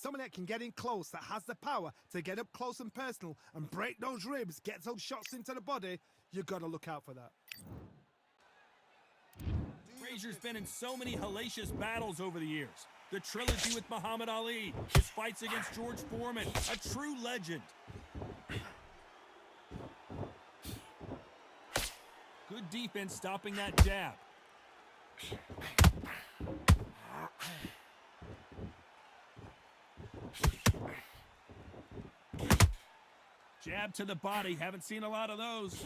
someone that can get in close, that has the power to get up close and personal and break those ribs, get those shots into the body, you got to look out for that. Frazier's been in so many hellacious battles over the years. The trilogy with Muhammad Ali, his fights against George Foreman, a true legend. Good defense stopping that jab. Jab to the body, haven't seen a lot of those.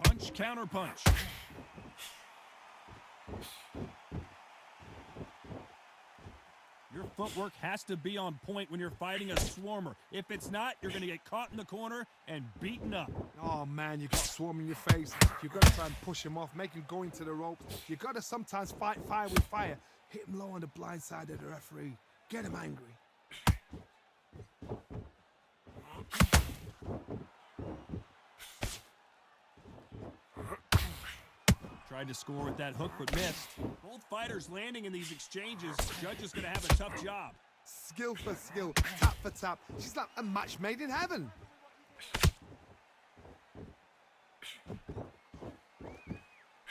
Punch, counter punch. Your footwork has to be on point when you're fighting a swarmer. If it's not, you're going to get caught in the corner and beaten up. Oh man, you got Swarm in your face. You got to try and push him off, make him go into the ropes. You got to sometimes fight fire with fire. Hit him low on the blind side of the referee. Get him angry. Tried to score with that hook, but missed. Both fighters landing in these exchanges. Judge is going to have a tough job. Skill for skill, tap for tap. She's like a match made in heaven.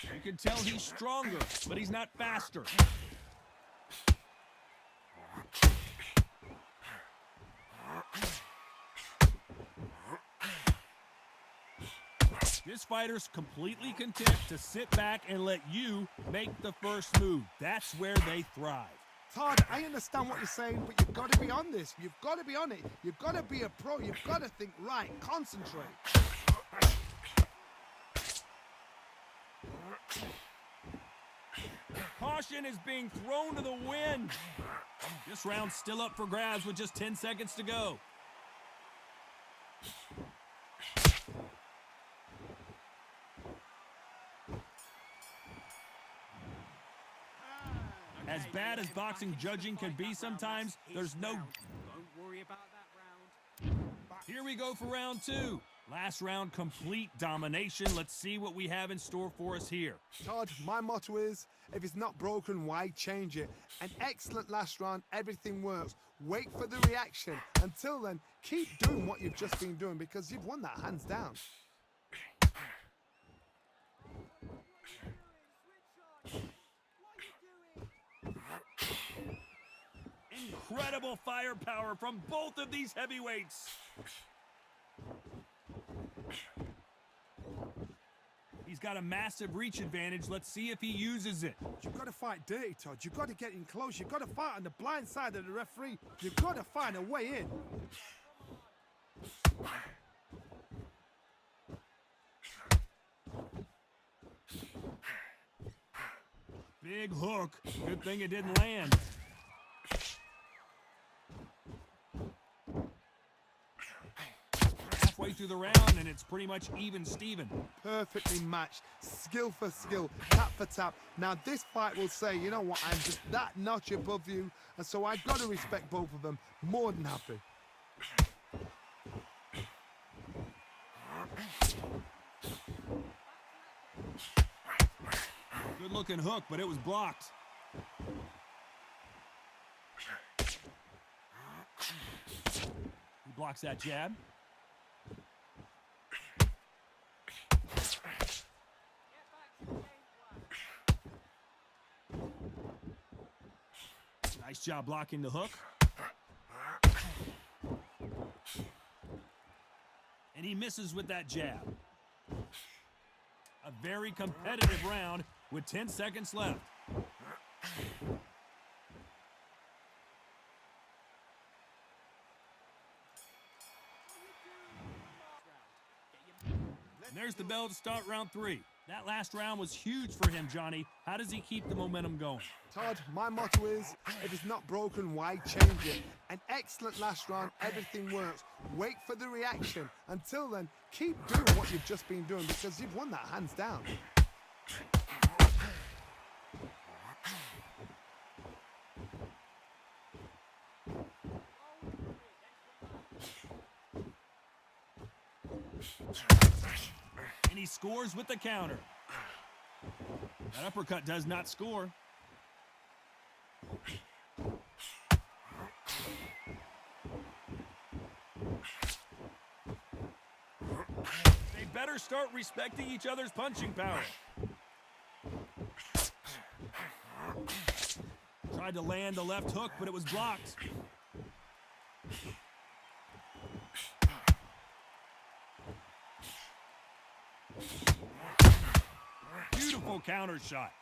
You can tell he's stronger, but he's not faster. This fighter's completely content to sit back and let you make the first move. That's where they thrive. Todd, I understand what you're saying, but you've got to be on this. You've got to be on it. You've got to be a pro. You've got to think right. Concentrate. Caution is being thrown to the wind. This round's still up for grabs with just 10 seconds to go. As bad as boxing judging can be sometimes, there's no... Don't worry about that round. Here we go for round two. Last round, complete domination. Let's see what we have in store for us here. Todd, my motto is, if it's not broken, why change it? An excellent last round, everything works. Wait for the reaction. Until then, keep doing what you've just been doing because you've won that hands down. Incredible firepower from both of these heavyweights. He's got a massive reach advantage. Let's see if he uses it. You've got to fight dirty, Todd. You've got to get in close. You've got to fight on the blind side of the referee. You've got to find a way in. Big hook. Good thing it didn't land. Halfway through the round, and it's pretty much even Steven. Perfectly matched, skill for skill, tap for tap. Now this fight will say, you know what, I'm just that notch above you, and so I've got to respect both of them. More than happy. Good looking hook, but it was blocked. He blocks that jab. Nice job blocking the hook. And he misses with that jab. A very competitive round with 10 seconds left. And there's the bell to start round three. That last round was huge for him, Johnny. How does he keep the momentum going? Todd, my motto is, if it's not broken, why change it? An excellent last round, everything works. Wait for the reaction. Until then, keep doing what you've just been doing because you've won that hands down. And he scores with the counter. That uppercut does not score. better start respecting each other's punching power. Tried to land the left hook, but it was blocked. Beautiful counter shot.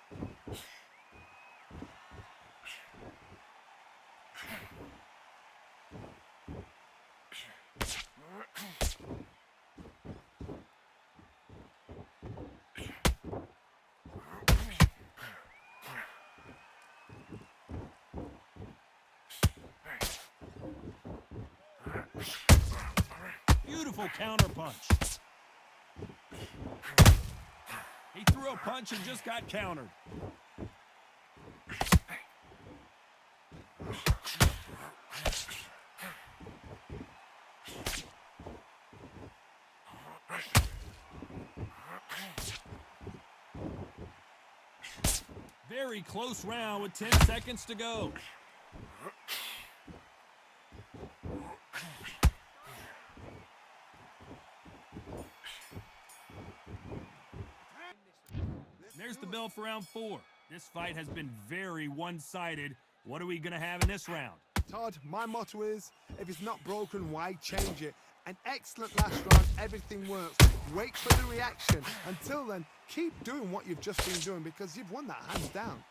Beautiful counter punch. He threw a punch and just got countered. Very close round with 10 seconds to go. There's the bell for round 4. This fight has been very one-sided. What are we going to have in this round? Todd, my motto is, if it's not broken, why change it? An excellent last round, everything works. Wait for the reaction. Until then, keep doing what you've just been doing because you've won that hands down.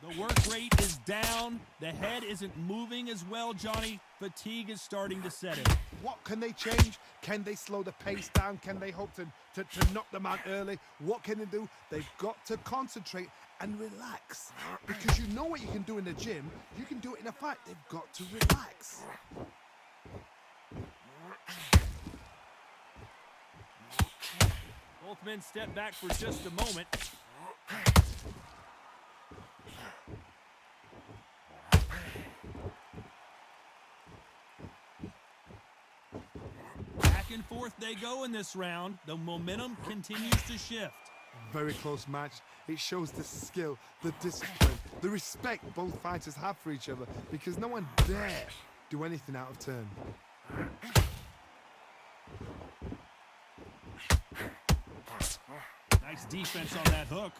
The work rate is down. The head isn't moving as well, Johnny. Fatigue is starting to set in. What can they change? Can they slow the pace down? Can they hope to knock them out early? What can they do? They've got to concentrate and relax. Because you know what you can do in the gym. You can do it in a fight. They've got to relax. Both men step back for just a moment. Back and forth they go in this round. The momentum continues to shift. Very close match. It shows the skill, the discipline, the respect both fighters have for each other because no one dare do anything out of turn. Nice defense on that hook.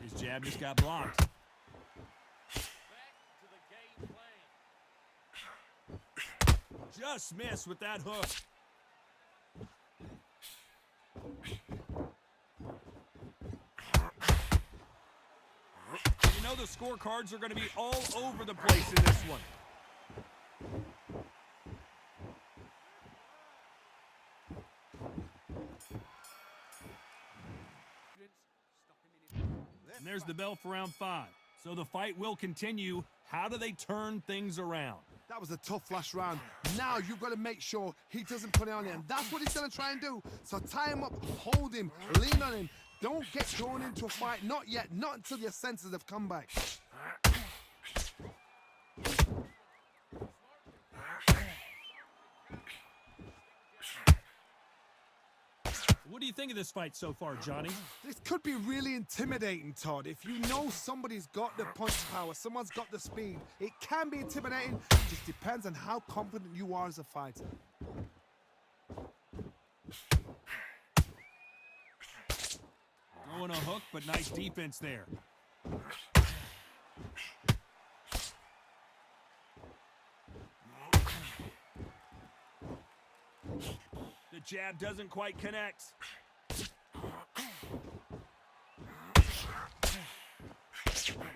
His jab just got blocked. Back to the game plan. Just missed with that hook. You know the scorecards are going to be all over the place in this one. And there's the bell for round 5. So the fight will continue. How do they turn things around? That was a tough last round. Now you've got to make sure he doesn't put it on him. That's what he's going to try and do. So tie him up, hold him, lean on him. Don't get thrown into a fight. Not yet. Not until your senses have come back. What do you think of this fight so far, Johnny? This could be really intimidating, Todd. If you know somebody's got the punch power, someone's got the speed, it can be intimidating. It just depends on how confident you are as a fighter. Throwing a hook, but nice defense there. The jab doesn't quite connect.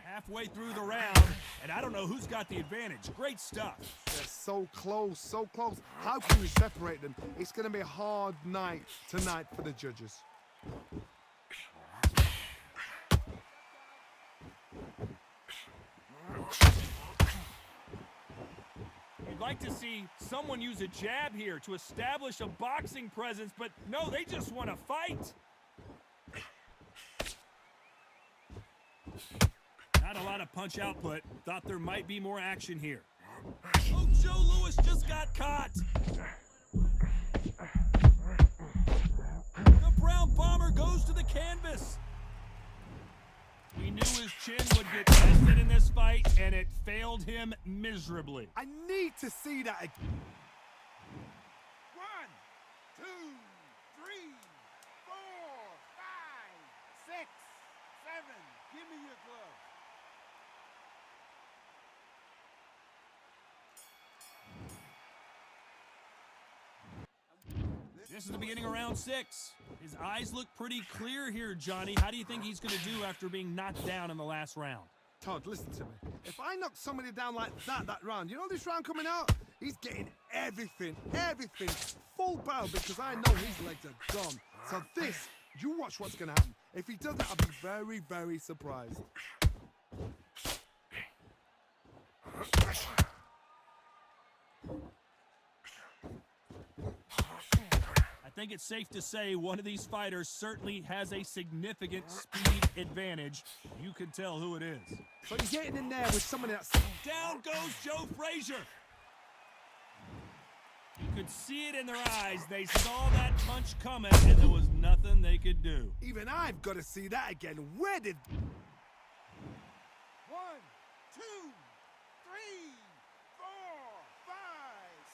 Halfway through the round, and I don't know who's got the advantage. Great stuff. They're so close, so close. How can you separate them? It's going to be a hard night tonight for the judges. You'd like to see someone use a jab here to establish a boxing presence, but no, they just want to fight. Not a lot of punch output. Thought there might be more action here. Oh, Joe Louis just got caught. The Brown Bomber goes to the canvas. We knew his chin would get tested in this fight, and it failed him miserably. I need to see that again. 1, 2, 3, 4, 5, 6, 7. Give me your glove. This is the beginning of round 6. His eyes look pretty clear here, Johnny. How do you think he's going to do after being knocked down in the last round? Todd, listen to me. If I knock somebody down like that round, you know this round coming out? He's getting everything, full barrel, because I know his legs are gone. So this, you watch what's going to happen. If he does that, I'll be very, very surprised. I think it's safe to say one of these fighters certainly has a significant speed advantage. You can tell who it is. So you're getting in there with somebody that's... Down goes Joe Frazier. You could see it in their eyes. They saw that punch coming, and there was nothing they could do. Even I've got to see that again. Where did... 1, 2, 3, 4, 5,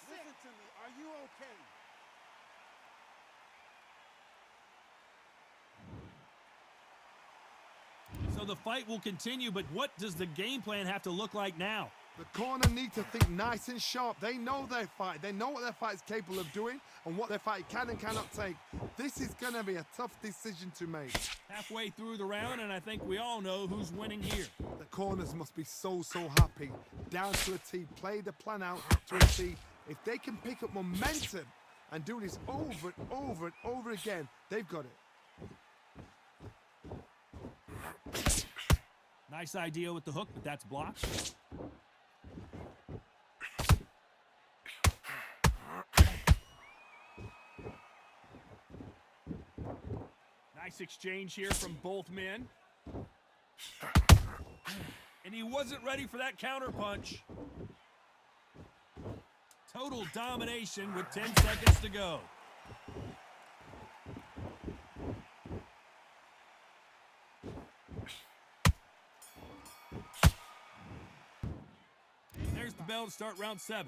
6. Listen to me. Are you okay? So the fight will continue, but what does the game plan have to look like now? The corner need to think nice and sharp. They know their fight. They know what their fight is capable of doing and what their fight can and cannot take. This is going to be a tough decision to make. Halfway through the round, and I think we all know who's winning here. The corners must be so happy. Down to a T. Play the plan out to a T. If they can pick up momentum and do this over and over and over again, they've got it. Nice idea with the hook, but that's blocked. Nice exchange here from both men. And he wasn't ready for that counterpunch. Total domination with 10 seconds to go. There's the bell to start round 7.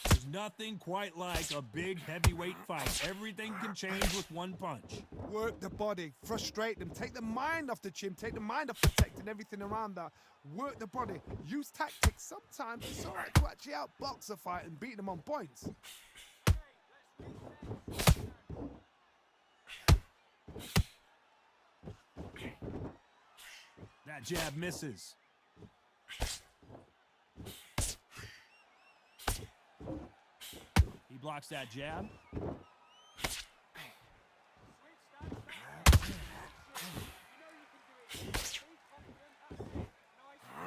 There's nothing quite like a big heavyweight fight. Everything can change with one punch. Work the body, frustrate them, take the mind off the chin, take the mind off protecting everything around that. Work the body, use tactics. Sometimes it's all right to actually outbox a fight and beat them on points. That jab misses. He blocks that jab.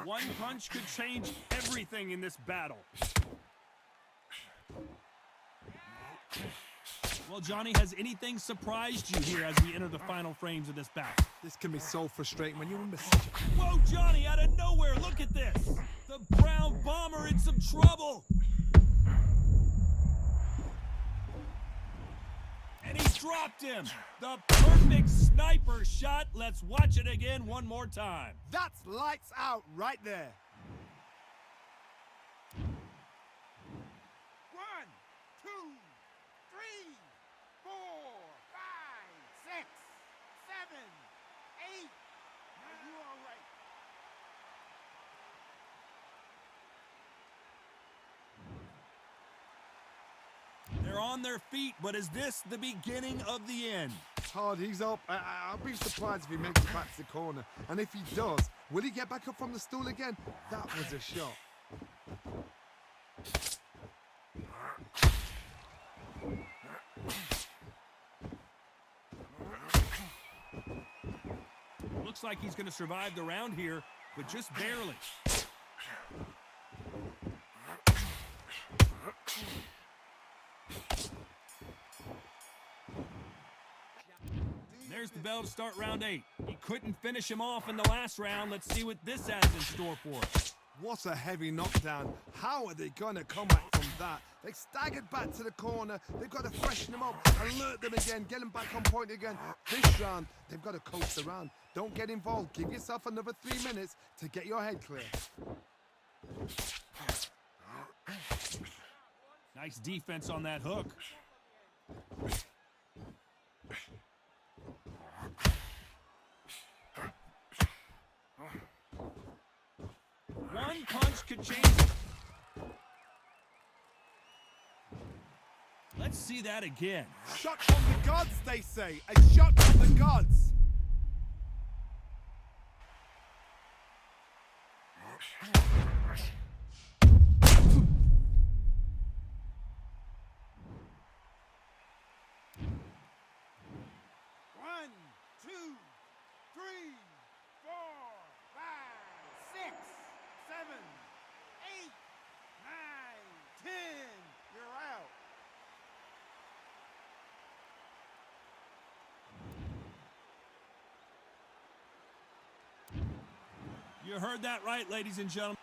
One punch could change everything in this battle. Well, Johnny, has anything surprised you here as we enter the final frames of this bout? This can be so frustrating when you remember. Whoa, Johnny, out of nowhere, look at this. The Brown Bomber in some trouble. And he dropped him. The perfect sniper shot. Let's watch it again one more time. That's lights out right there. 1, 2, 3, 4, 5, 6, 7, 8. Are you all right? They're on their feet, but is this the beginning of the end? Todd, he's up. I'll be surprised if he makes it back to the corner. And if he does, will he get back up from the stool again? That was a shot. Looks like he's going to survive the round here, but just barely. There's the bell to start round 8. He couldn't finish him off in the last round. Let's see what this has in store for us. What a heavy knockdown. How are they going to come back from that? They staggered back to the corner. They've got to freshen them up, alert them again, get them back on point again. This round, they've got to coast around. Don't get involved. Give yourself another 3 minutes to get your head clear. Nice defense on that hook. One punch could change it. Let's see that again. Shot from the gods, they say. A shot from the gods. One, two, three, 4, 5, 6, 7, 8, 9, 10. You're out. You heard that right, ladies and gentlemen.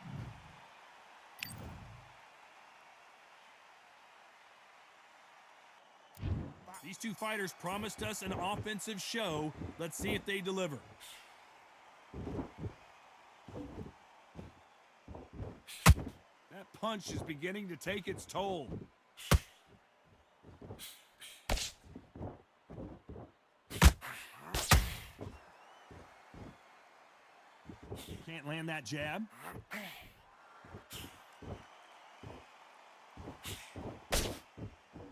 These two fighters promised us an offensive show. Let's see if they deliver. That punch is beginning to take its toll. Can't land that jab.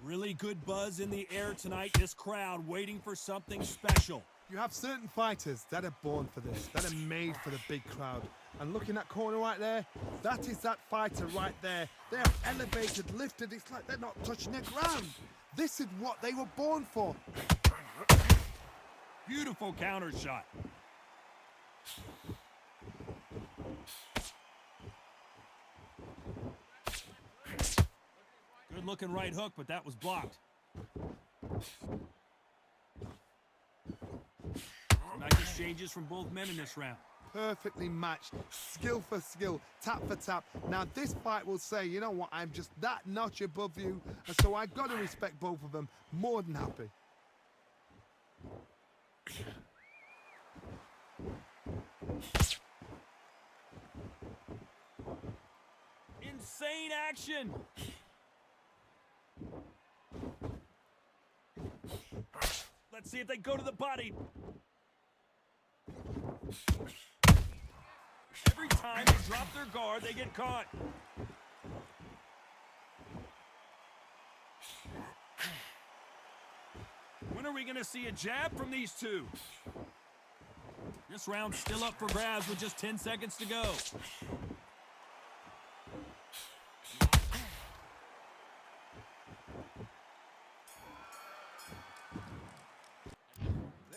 Really good buzz in the air tonight. This crowd waiting for something special. You have certain fighters that are born for this, that are made for the big crowd. And looking at corner right there, that is that fighter right there. They are elevated, lifted. It's like they're not touching the ground. This is what they were born for. Beautiful counter shot. Good looking right hook, but that was blocked. Nice exchanges from both men in this round. Perfectly matched, skill for skill, tap for tap. Now this fight will say, you know what, I'm just that notch above you, and so I've got to respect both of them. More than happy. Insane action. Let's see if they go to the body. Every time they drop their guard, they get caught. When are we going to see a jab from these two? This round's still up for grabs with just 10 seconds to go.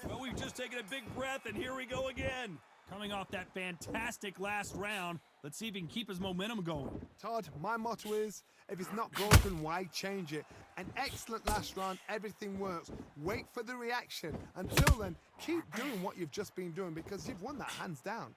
Well, we've just taken a big breath, and here we go again. Coming off that fantastic last round, let's see if he can keep his momentum going. Todd, my motto is, if it's not broken, why change it? An excellent last round, everything works. Wait for the reaction. Until then, keep doing what you've just been doing because you've won that hands down.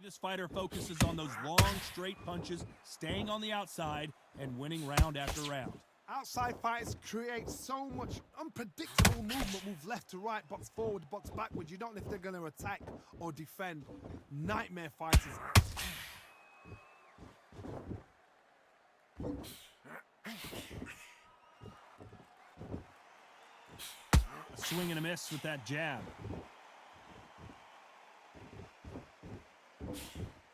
This fighter focuses on those long, straight punches, staying on the outside, and winning round after round. Outside fights create so much unpredictable movement. Move left to right, box forward, box backward. You don't know if they're going to attack or defend. Nightmare fighters. A swing and a miss with that jab.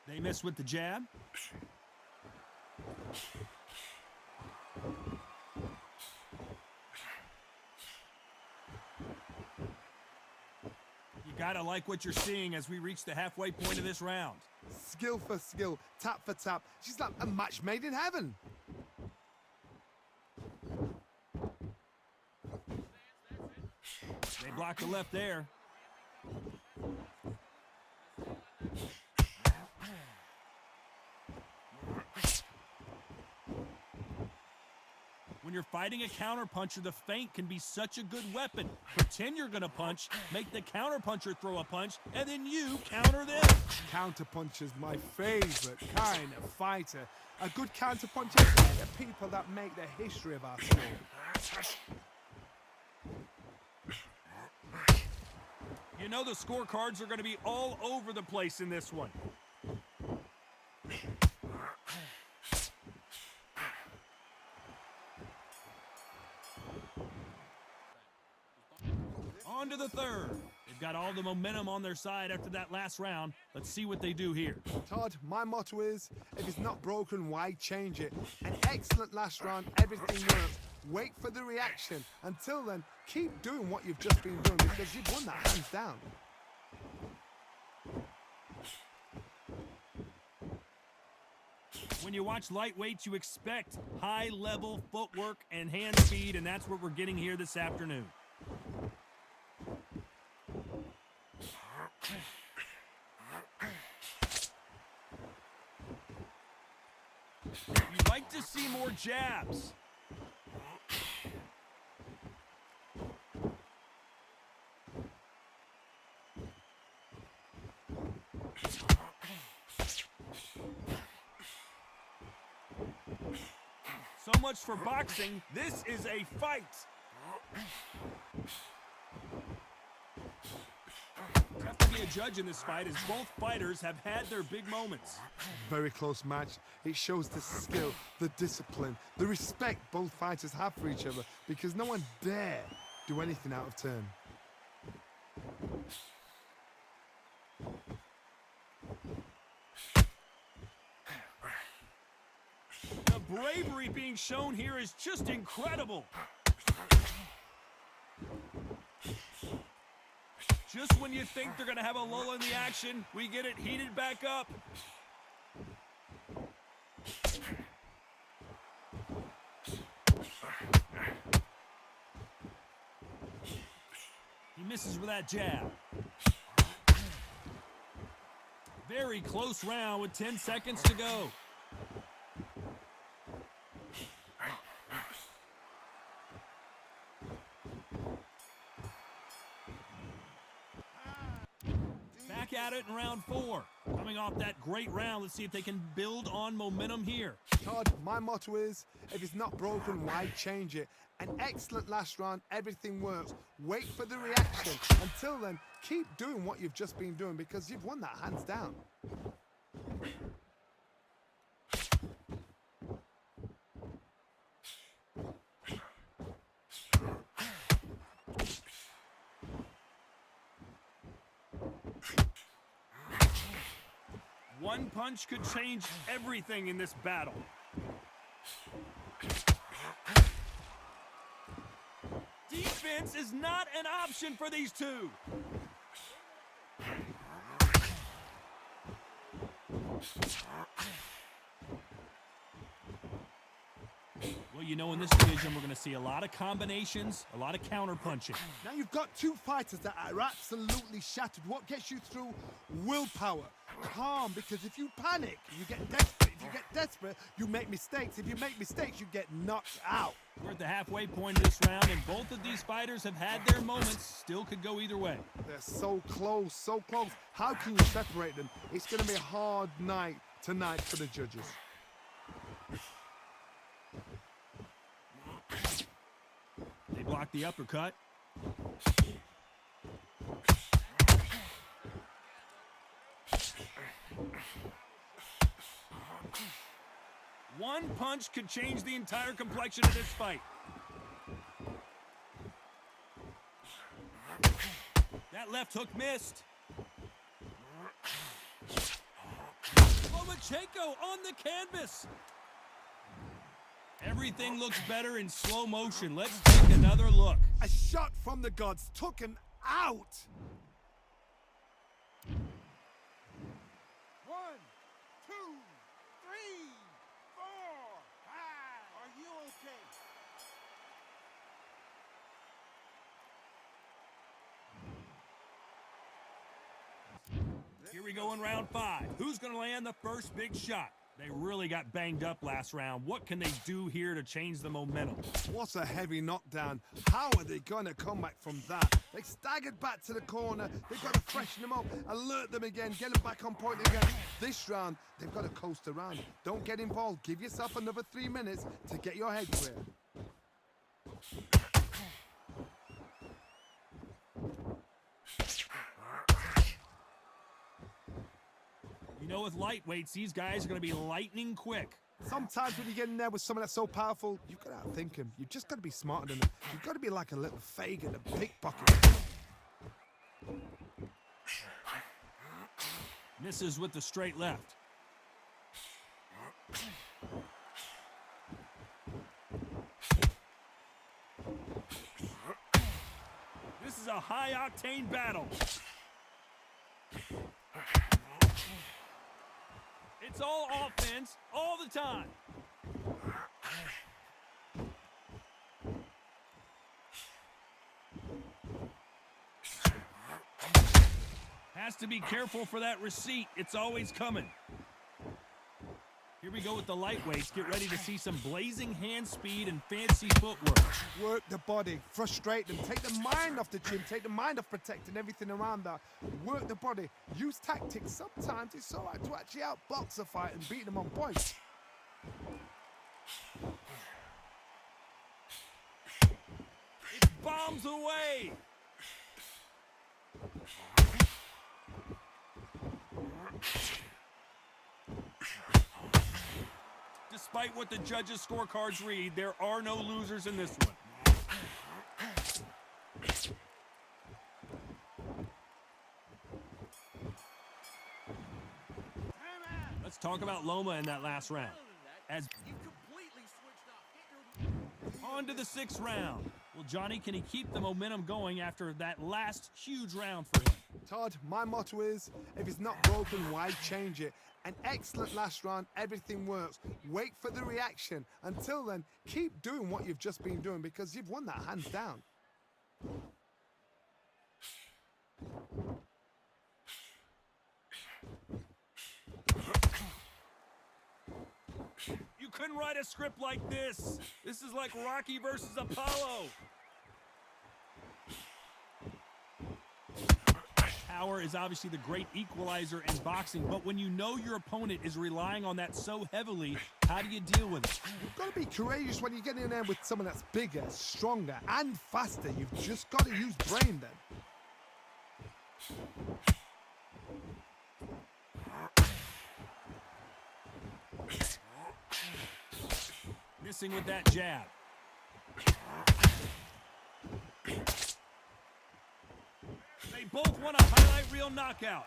They miss with the jab. You gotta like what you're seeing as we reach the halfway point of this round. Skill for skill, tap for tap. She's like a match made in heaven. They block the left there. When you're fighting a counterpuncher, the feint can be such a good weapon. Pretend you're going to punch, make the counterpuncher throw a punch, and then you counter them. Counterpuncher's my favorite kind of fighter. A good counterpuncher is the people that make the history of our sport. You know the scorecards are going to be all over the place in this one. On to the third. They've got all the momentum on their side after that last round. Let's see what they do here. Todd, my motto is, if it's not broken, why change it? An excellent last round, everything works. Wait for the reaction. Until then, keep doing what you've just been doing because you've won that hands down. When you watch lightweights, you expect high-level footwork and hand speed, and that's what we're getting here this afternoon. You'd like to see more jabs. So much for boxing. This is a fight. You have to be a judge in this fight as both fighters have had their big moments. Very close match. It shows the skill, the discipline, the respect both fighters have for each other because no one dare do anything out of turn. The bravery being shown here is just incredible. Just when you think they're going to have a lull in the action, we get it heated back up. He misses with that jab. Very close round with 10 seconds to go. Back at it in round 4. Coming off that great round, let's see if they can build on momentum here. Todd, my motto is, if it's not broken, why change it? An excellent last round, everything works. Wait for the reaction. Until then, keep doing what you've just been doing because you've won that hands down. One punch could change everything in this battle. Defense is not an option for these two. Well, you know, in this division, we're going to see a lot of combinations, a lot of counter punching. Now you've got two fighters that are absolutely shattered. What gets you through? Willpower. Calm, because if you panic, you get desperate. If you get desperate, you make mistakes. If you make mistakes, you get knocked out. We're at the halfway point of this round, and both of these fighters have had their moments. Still could go either way. They're so close, so close. How can you separate them? It's going to be a hard night tonight for the judges. They block the uppercut. One punch could change the entire complexion of this fight. That left hook missed. Lomachenko on the canvas. Everything looks better in slow motion. Let's take another look. A shot from the gods took him out. 1, 2, 3, 4, 5. Are you okay? Here we go in round 5. Who's going to land the first big shot? They really got banged up last round. What can they do here to change the momentum? What a heavy knockdown. How are they going to come back from that? They staggered back to the corner. They've got to freshen them up, alert them again, get them back on point again. This round, they've got to coast around. Don't get involved. Give yourself another 3 minutes to get your head clear. You know, with lightweights, these guys are going to be lightning quick. Sometimes when you get in there with someone that's so powerful, you've got to outthink him. You've just got to be smarter than him. You've got to be like a little Fagin, a pickpocket. Misses with the straight left. This is a high-octane battle. It's all offense, all the time. Has to be careful for that receipt. It's always coming. Here we go with the lightweights. Get ready to see some blazing hand speed and fancy footwork. Work the body, frustrate them, take the mind off the gym, take the mind off protecting everything around that. Work the body, use tactics. Sometimes it's all right to actually outbox a fight and beat them on points. It's bombs away. Despite what the judges' scorecards read, there are no losers in this one. Let's talk about Loma in that last round. As on to the 6th round. Well, Johnny, can he keep the momentum going after that last huge round for him? Todd, my motto is, if it's not broken, why change it? An excellent last round, everything works. Wait for the reaction. Until then, keep doing what you've just been doing because you've won that hands down. You couldn't write a script like this. This is like Rocky versus Apollo. Power is obviously the great equalizer in boxing, but when you know your opponent is relying on that so heavily, how do you deal with it? You've got to be courageous when you get in there with someone that's bigger, stronger, and faster. You've just got to use brain then. Missing with that jab. They both want a highlight reel knockout.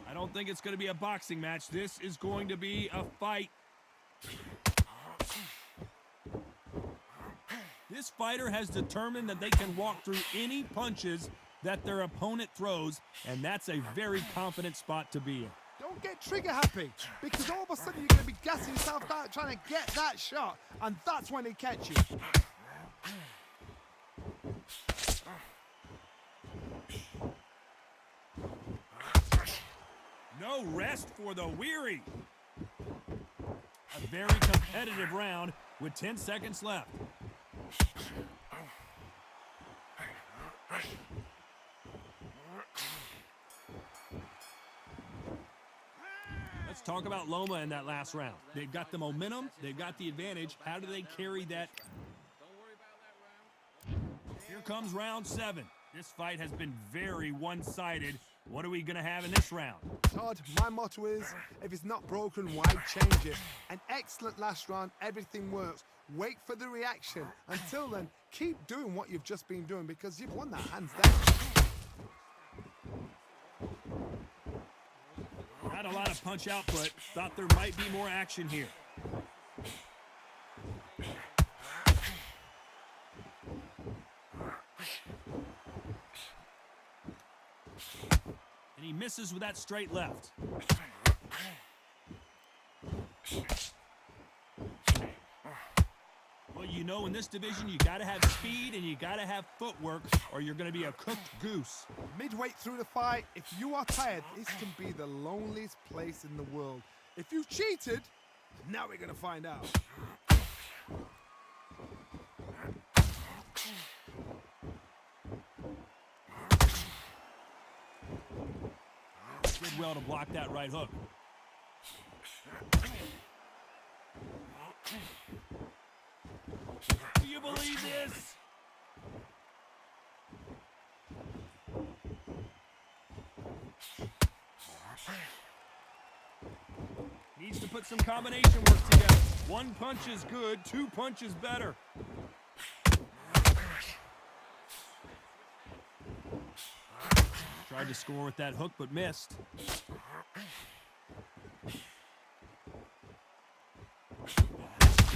I don't think it's going to be a boxing match. This is going to be a fight. This fighter has determined that they can walk through any punches that their opponent throws, and that's a very confident spot to be in. Don't get trigger happy, because all of a sudden you're going to be gassing yourself out trying to get that shot, and that's when they catch you. No rest for the weary. A very competitive round with 10 seconds left. Let's talk about Loma in that last round. They've got the momentum, they've got the advantage. How do they carry that? Here comes round 7. This fight has been very one-sided. What are we going to have in this round? Todd, my motto is, if it's not broken, why change it? An excellent last round, everything works. Wait for the reaction. Until then, keep doing what you've just been doing because you've won that hands down. Not a lot of punch output. Thought there might be more action here. And he misses with that straight left. Well, you know in this division you got to have speed and you got to have footwork or you're going to be a cooked goose. Midway through the fight, if you are tired, this can be the loneliest place in the world. If you cheated, now we're going to find out. Did well to block that right hook. Do you believe this? Needs to put some combination work together. One punch is good, two punches better. Tried to score with that hook, but missed.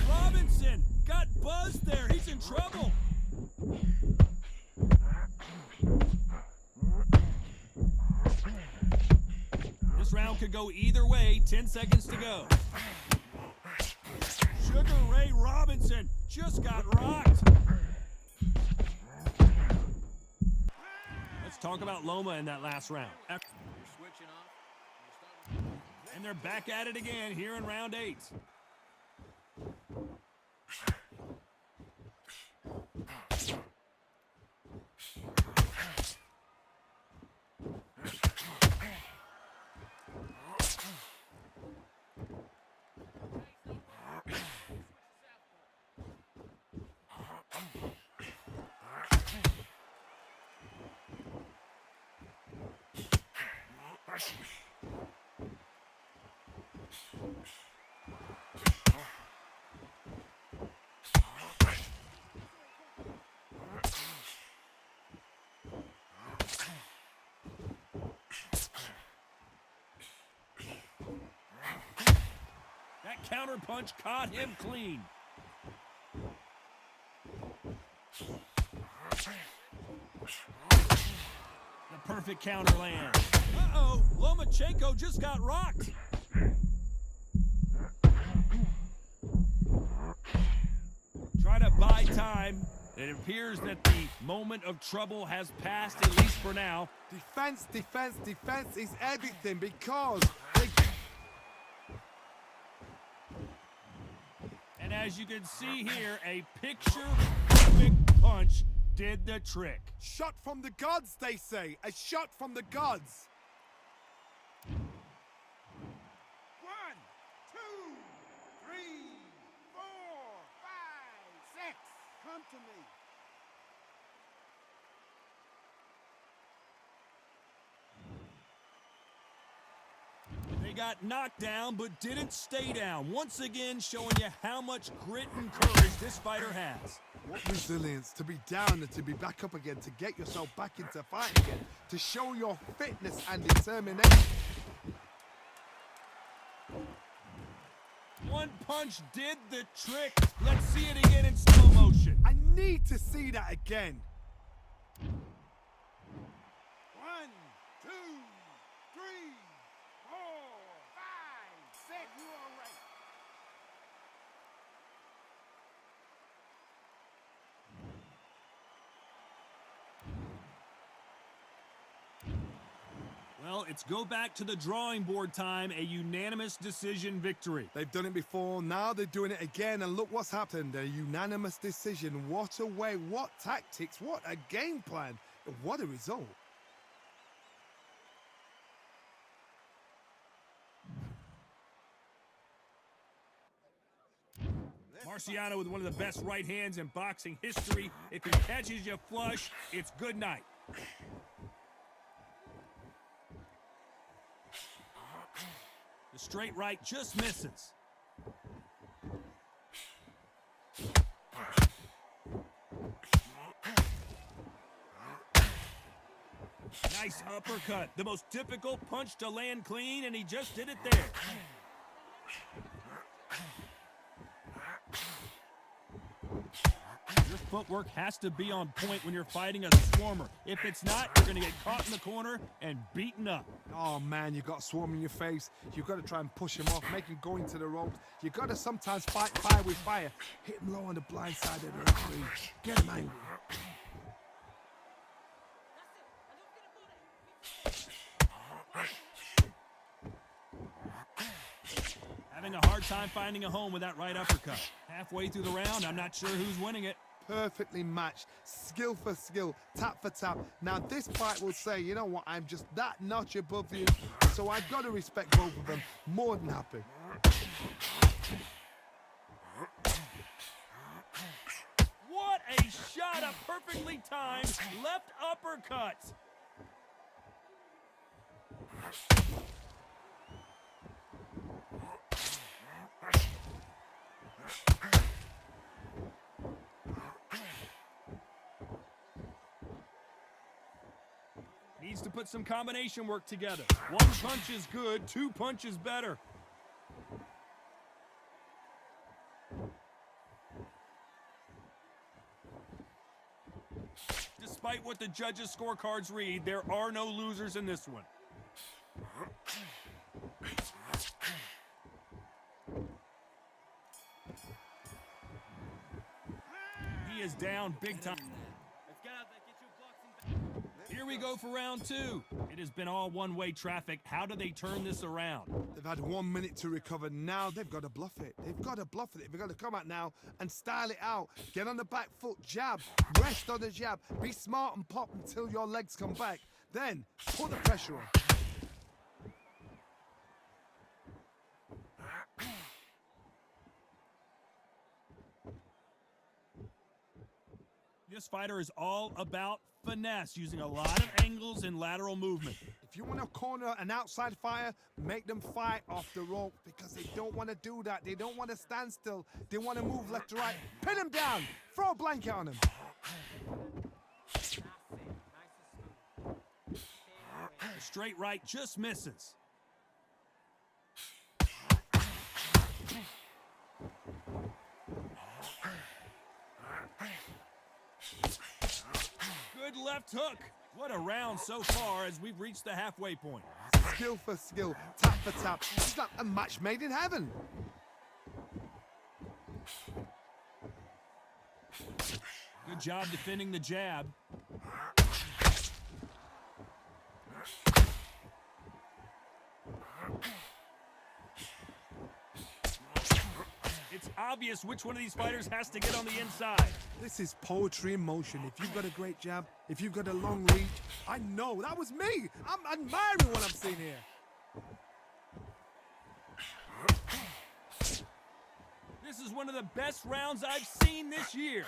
Robinson got buzzed there. He's in trouble. This round could go either way. 10 seconds to go. Sugar Ray Robinson just got rocked. Let's talk about Loma in that last round. And they're back at it again here in round 8. That counter punch caught him clean. The perfect counter land. Uh-oh, Lomachenko just got rocked. Try to buy time. It appears that the moment of trouble has passed, at least for now. Defense, defense, defense is everything because they... And as you can see here, a picture-perfect punch did the trick. Shot from the gods, they say. A shot from the gods. 1, 2, 3, 4, 5, 6. Come to me. They got knocked down, but didn't stay down. Once again, showing you how much grit and courage this fighter has. What resilience to be down and to be back up again, to get yourself back into fighting again, to show your fitness and determination. One punch did the trick. Let's see it again in slow motion. I need to see that again. 1, 2, 3, 4, 5, 6. You all right? Well, it's go back to the drawing board time, a unanimous decision victory. They've done it before, now they're doing it again, and look what's happened. A unanimous decision. What a way, what tactics, what a game plan, what a result. Marciano with one of the best right hands in boxing history. If he catches you flush, it's good night. The straight right just misses. Nice uppercut. The most difficult punch to land clean, and he just did it there. Just footwork has to be on point when you're fighting a swarmer. If it's not, you're going to get caught in the corner and beaten up. Oh man, you got a swarm in your face. You've got to try and push him off, make him go into the ropes. You've got to sometimes fight fire with fire. Hit him low on the blind side of the referee. Get him angry. Having a hard time finding a home with that right uppercut. Halfway through the round, I'm not sure who's winning it. Perfectly matched, skill for skill, tap for tap. Now this fight will say, you know what, I'm just that notch above you, so I've got to respect both of them. More than happy. What a shot, a perfectly timed left uppercut. Needs to put some combination work together. One punch is good, two punches better. Despite what the judges' scorecards read, there are no losers in this one. He is down big time. Here we go for round two. It has been all one-way traffic. How do they turn this around? They've had 1 minute to recover. Now they've got to bluff it. They've got to bluff it. They've got to come out now and style it out. Get on the back foot, jab, rest on the jab. Be smart and pop until your legs come back. Then put the pressure on. This fighter is all about finesse, using a lot of angles and lateral movement. If you want to corner an outside fire, make them fight off the rope because they don't want to do that. They don't want to stand still. They want to move left to right. Pin him down. Throw a blanket on him. The straight right just misses. Good left hook. What a round so far as we've reached the halfway point. Skill for skill, tap for tap. It's not a match made in heaven. Good job defending the jab. It's obvious which one of these fighters has to get on the inside. This is poetry in motion. If you've got a great jab, if you've got a long reach, I know, that was me. I'm admiring what I'm seeing here. This is one of the best rounds I've seen this year.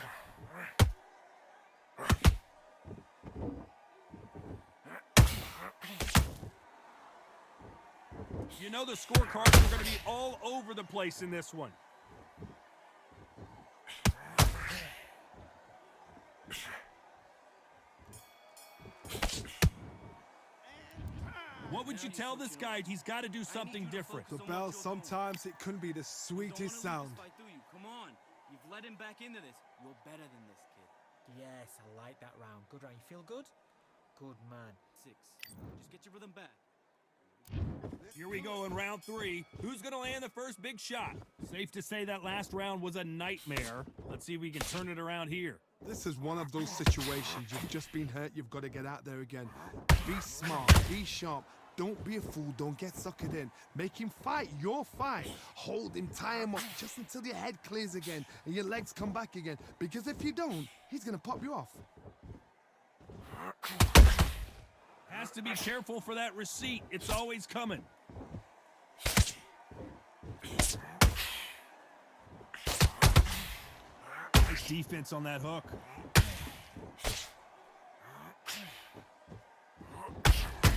You know the scorecards are going to be all over the place in this one. What would you tell this guy? He's got to do something different. The bell, sometimes it couldn't be the sweetest sound. Come on, you've led him back into this. You're better than this, kid. Yes, I like that round. Good round. You feel good? Good man. 6. Just get your rhythm back. Here we go in round 3. Who's going to land the first big shot? Safe to say that last round was a nightmare. Let's see if we can turn it around here. This is one of those situations. You've just been hurt. You've got to get out there again. Be smart. Be sharp. Don't be a fool. Don't get suckered in. Make him fight your fight. Hold him, tie him up just until your head clears again and your legs come back again. Because if you don't, he's going to pop you off. Has to be careful for that receipt. It's always coming. Nice defense on that hook.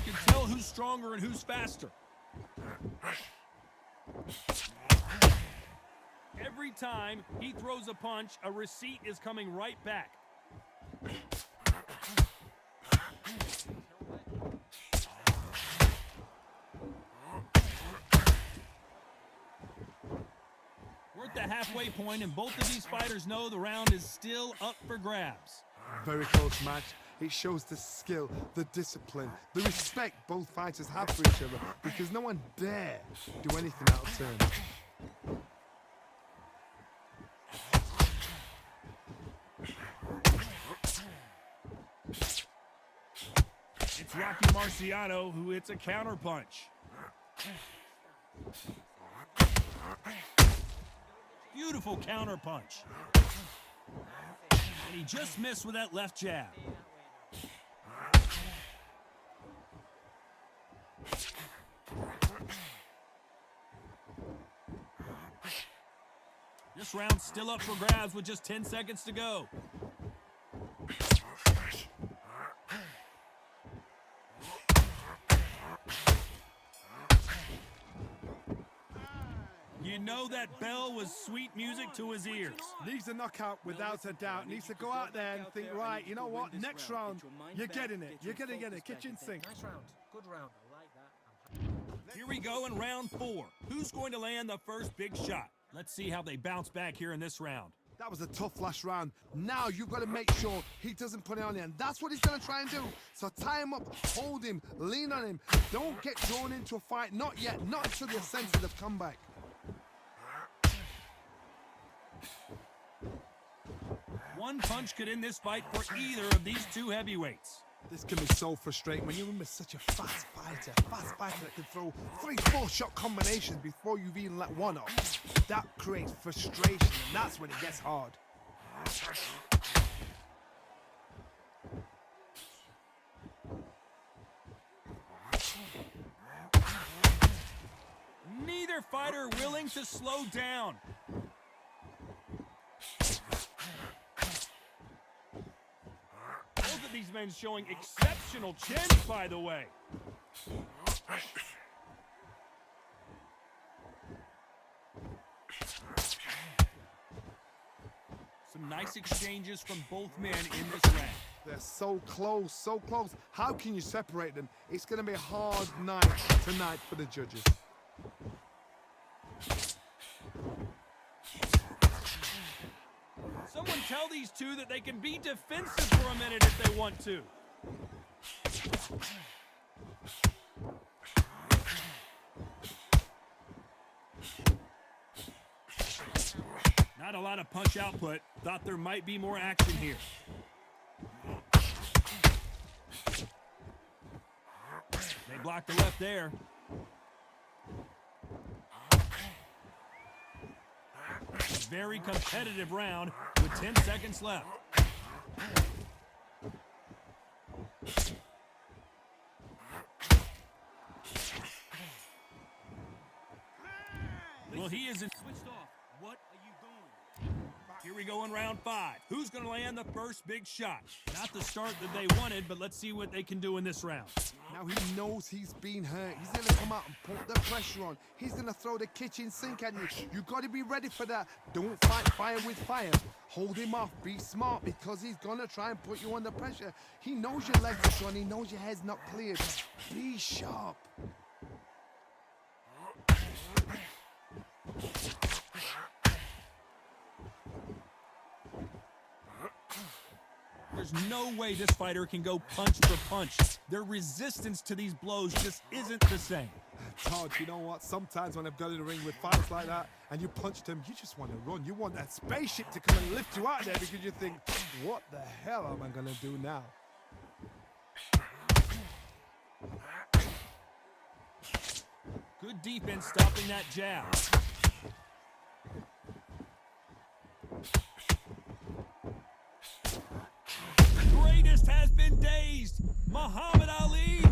You can tell who's stronger and who's faster. Every time he throws a punch, a receipt is coming right back. We're at the halfway point, and both of these fighters know the round is still up for grabs. Very close match. It shows the skill, the discipline, the respect both fighters have for each other because no one dare do anything out of turn. It's Rocky Marciano who hits a counterpunch. Beautiful counterpunch. And he just missed with that left jab. This round's still up for grabs with just 10 seconds to go. You know that bell was sweet music to his ears. Needs a knockout without a doubt. Needs to go out there and think, right, you know what, next round, you're getting it. You're going to get a kitchen sink. Nice round. Good round. I like that. Here we go in round 4. Who's going to land the first big shot? Let's see how they bounce back here in this round. That was a tough last round. Now you've got to make sure he doesn't put it on you, and that's what he's going to try and do. So tie him up, hold him, lean on him. Don't get drawn into a fight. Not yet. Not until you're sensitive of comeback. One punch could end this fight for either of these two heavyweights. This can be so frustrating when you're with such a fast fighter that can throw 3-4 shot combinations before you've even let one off. That creates frustration, and that's when it gets hard. Neither fighter willing to slow down. Both of these men showing exceptional chins, by the way. Some nice exchanges from both men in this round. They're so close, so close. How can you separate them? It's going to be a hard night tonight for the judges. Someone tell these two that they can be defensive for a minute if they want to. Not a lot of punch output. Thought there might be more action here. They blocked the left there. Very competitive round with 10 seconds left. Well, he isn't switched off. What are you doing? Here we go in round 5. Who's going to land the first big shot? Not the start that they wanted, but let's see what they can do in this round. Now he knows he's been hurt. He's going to come out and put the pressure on. He's going to throw the kitchen sink at you. You've got to be ready for that. Don't fight fire with fire. Hold him off. Be smart because he's going to try and put you under pressure. He knows your legs are gone. He knows your head's not cleared. Be sharp. There's no way this fighter can go punch for punch. Their resistance to these blows just isn't the same. Todd, you know what? Sometimes when I've got in the ring with fights like that and you punched him, you just want to run. You want that spaceship to come and lift you out there because you think, what the hell am I going to do now? Good defense stopping that jab. Greatest has been dazed. Muhammad Ali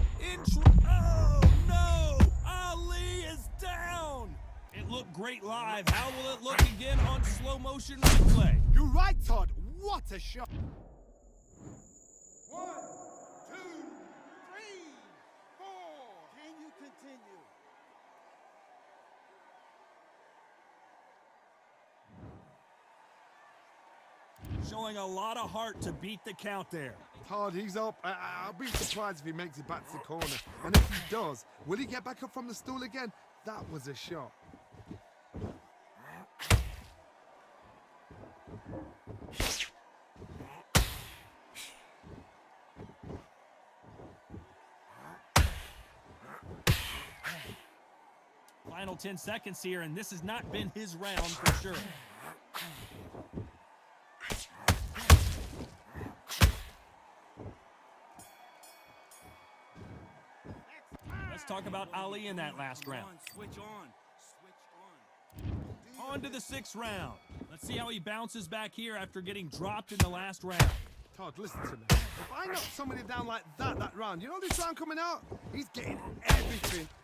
oh no! Ali is down. It looked great live. How will it look again on slow motion replay? You're right, Todd. What a shot. 1, 2, 3, 4. Can you continue? Showing a lot of heart to beat the count there. Todd, he's up. I'll be surprised if he makes it back to the corner. And if he does, will he get back up from the stool again? That was a shot. Final 10 seconds here, and this has not been his round for sure. Let's talk about Ali in that last round. Switch on. On to the 6th round. Let's see how he bounces back here after getting dropped in the last round. Todd, listen to me. If I knock somebody down like that round, you know this round coming out? He's getting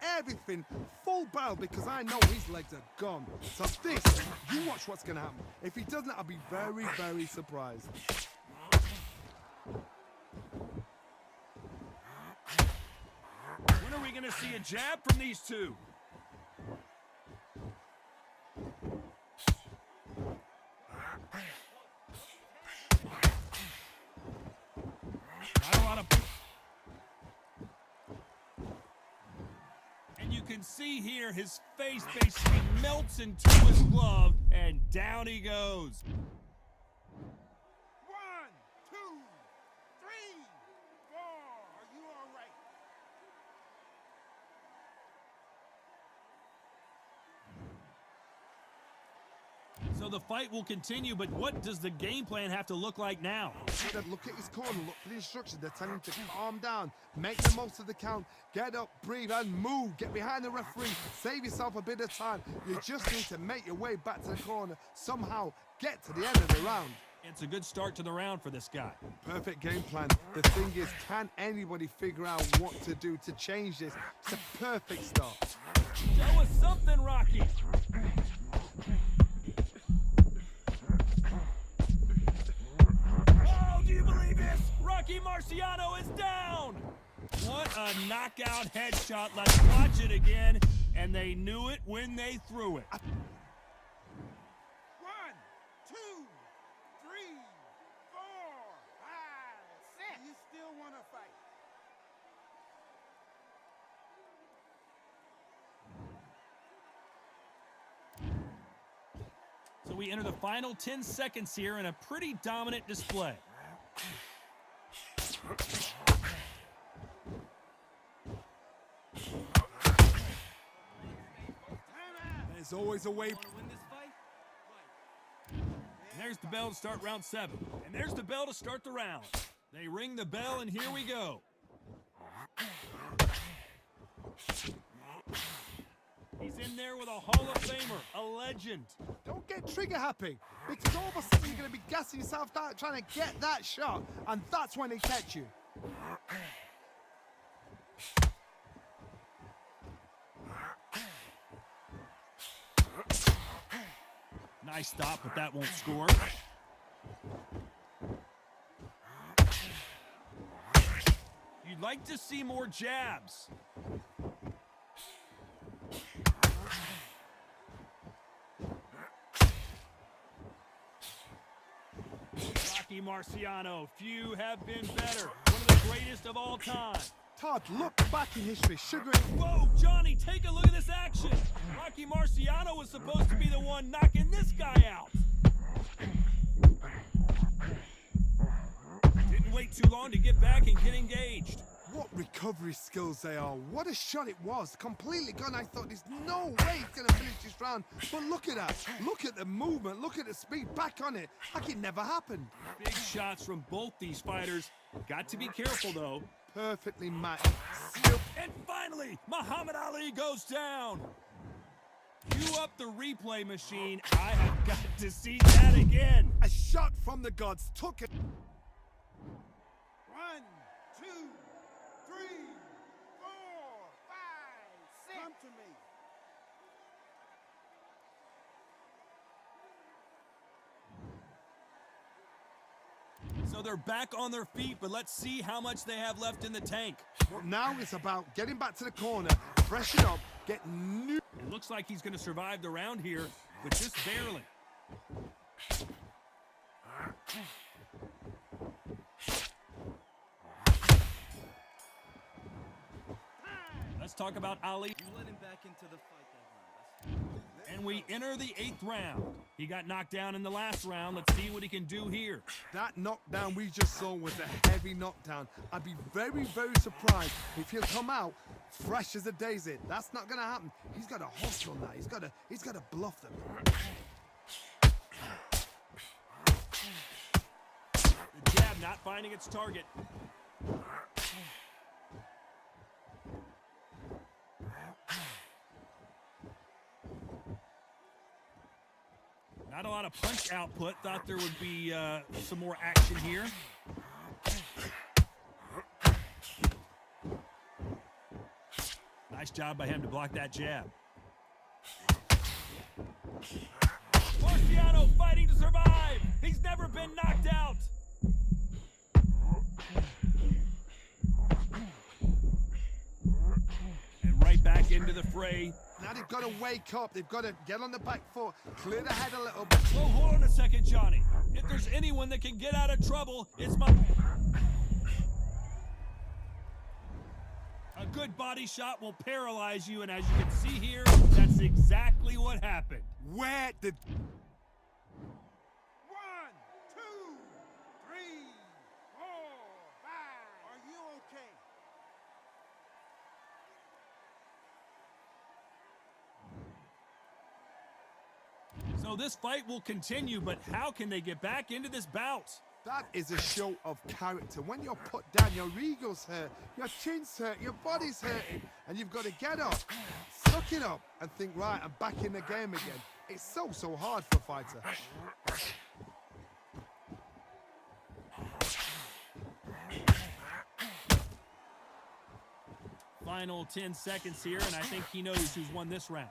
everything, full barrel because I know his legs are gone. So this, you watch what's going to happen. If he doesn't, I'll be very, very surprised. When are we going to see a jab from these two? Not a lot of... And you can see here his face basically melts into his glove, and down he goes. 1, 2, 3, 4. Are you all right? So the fight will continue, but what does the game plan have to look like now? Look at his corner, look for the instructions. They're telling him to calm down, make the most of the count, get up, breathe, and move. Get behind the referee, save yourself a bit of time. You just need to make your way back to the corner, somehow get to the end of the round. It's a good start to the round for this guy. Perfect game plan. The thing is, can anybody figure out what to do to change this? It's a perfect start. Show us something, Rocky. Oh, do you believe this? Rocky Marciano is down. What a knockout headshot. Let's watch it again. And they knew it when they threw it. 1, 2, 3, 4, 5, 6. You still want to fight? So we enter the final 10 seconds here in a pretty dominant display. There's always a way. Want to win this fight? And there's the bell to start round 7. And there's the bell to start the round. They ring the bell, and here we go. He's in there with a Hall of Famer, a legend. Don't get trigger happy, because all of a sudden you're going to be gassing yourself out trying to get that shot, and that's when they catch you. Nice stop, but that won't score. You'd like to see more jabs. Rocky Marciano, few have been better. One of the greatest of all time. Todd, look back in history. Sugar. Whoa, Johnny, take a look at this action. Rocky Marciano was supposed to be the one knocking this guy out. Didn't wait too long to get back and get engaged. What recovery skills they are. What a shot it was. Completely gone. I thought there's no way he's going to finish this round. But look at that. Look at the movement. Look at the speed. Back on it. Like it never happened. Big shots from both these fighters. Got to be careful, though. Perfectly matched. Still. And finally, Muhammad Ali goes down. Cue up the replay machine. I have got to see that again. A shot from the gods. Took it. 1, 2, 3, 4, 5, 6. Come to me. So they're back on their feet, but let's see how much they have left in the tank. Well, now it's about getting back to the corner, freshen up, get new. It looks like he's going to survive the round here, but just barely. Let's talk about Ali. You let him back into the fight that round. And we enter the 8th round. He got knocked down in the last round. Let's see what he can do here. That knockdown we just saw was a heavy knockdown. I'd be very, very surprised if he'll come out fresh as a daisy. That's not gonna happen. He's got to hustle now. He's got to bluff them. The jab not finding its target. Not a lot of punch output. Thought there would be some more action here. Nice job by him to block that jab. Marciano fighting to survive. He's never been knocked out. And right back into the fray. Now they've got to wake up. They've got to get on the back foot, clear the head a little bit. Oh, hold on a second, Johnny. If there's anyone that can get out of trouble, it's my... A good body shot will paralyze you, and as you can see here, that's exactly what happened. Where did... 1, 2, 3, 4, 5. Are you okay? So this fight will continue, but how can they get back into this bout? That is a show of character. When you're put down, your ego's hurt, your chin's hurt, your body's hurting, and you've got to get up, suck it up, and think, right, I'm back in the game again. It's so hard for a fighter. Final 10 seconds here, and I think he knows who's won this round.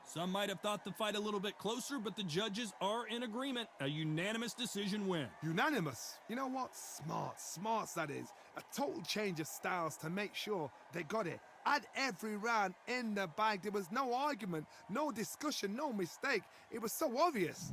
Some might have thought the fight a little bit closer, but the judges are in agreement. A unanimous decision win. Unanimous. You know what? Smarts that is. A total change of styles to make sure they got it. Had every round in the bag. There was no argument, no discussion, no mistake. It was so obvious.